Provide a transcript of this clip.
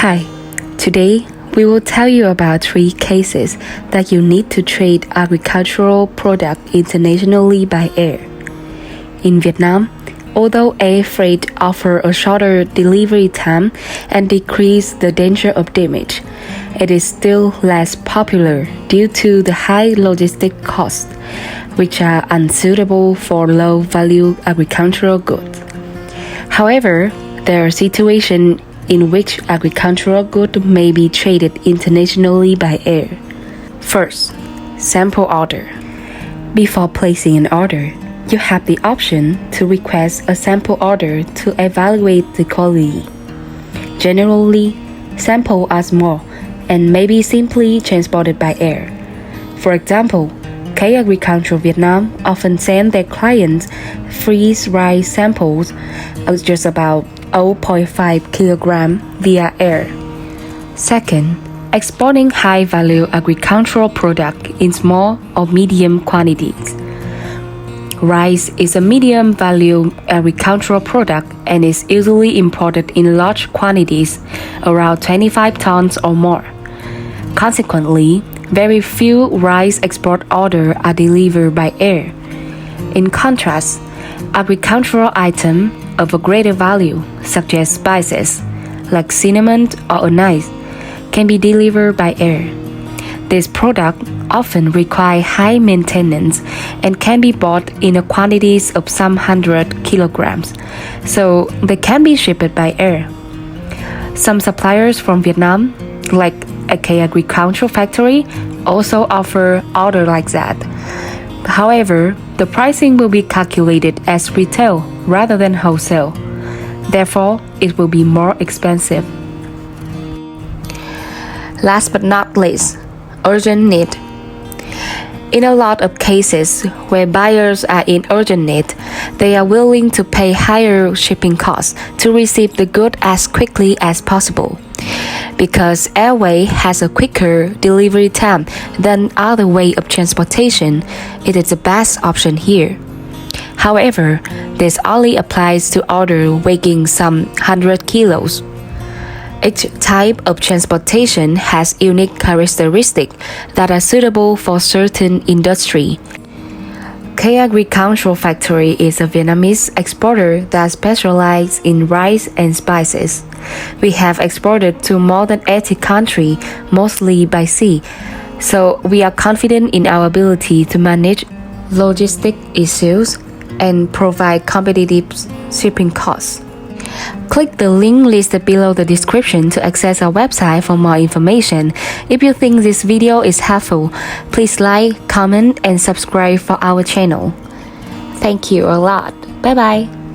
Hi, today we will tell you about 3 cases that you need to trade agricultural products internationally by air. In Vietnam, although air freight offers a shorter delivery time and decrease the danger of damage, it is still less popular due to the high logistic costs, which are unsuitable for low-value agricultural goods. However, there are situations in which agricultural goods may be traded internationally by air. First, sample order. Before placing an order, you have the option to request a sample order to evaluate the quality. Generally, samples are small and may be simply transported by air. For example, K Agriculture Vietnam often send their clients freeze-dried samples of just about 0.5 kg via air. Second, exporting high-value agricultural products in small or medium quantities. Rice is a medium-value agricultural product and is usually imported in large quantities, around 25 tons or more. Consequently, very few rice export orders are delivered by air. In contrast, agricultural items of a greater value, such as spices, like cinnamon or anise, can be delivered by air. These products often require high maintenance and can be bought in quantities of some 100 kilograms, so they can be shipped by air. Some suppliers from Vietnam, like a K Agricultural Factory, also offer orders like that. However, the pricing will be calculated as retail rather than wholesale. Therefore, it will be more expensive. Last but not least, urgent need. In a lot of cases where buyers are in urgent need, they are willing to pay higher shipping costs to receive the good as quickly as possible. Because airway has a quicker delivery time than other way of transportation, it is the best option here. However, this only applies to orders weighing some 100 kilos. Each type of transportation has unique characteristics that are suitable for certain industry. K Agricultural Factory is a Vietnamese exporter that specializes in rice and spices. We have exported to more than 80 countries, mostly by sea, so we are confident in our ability to manage logistic issues and provide competitive shipping costs. Click the link listed below the description to access our website for more information. If you think this video is helpful, please like, comment, and subscribe for our channel. Thank you a lot. Bye bye.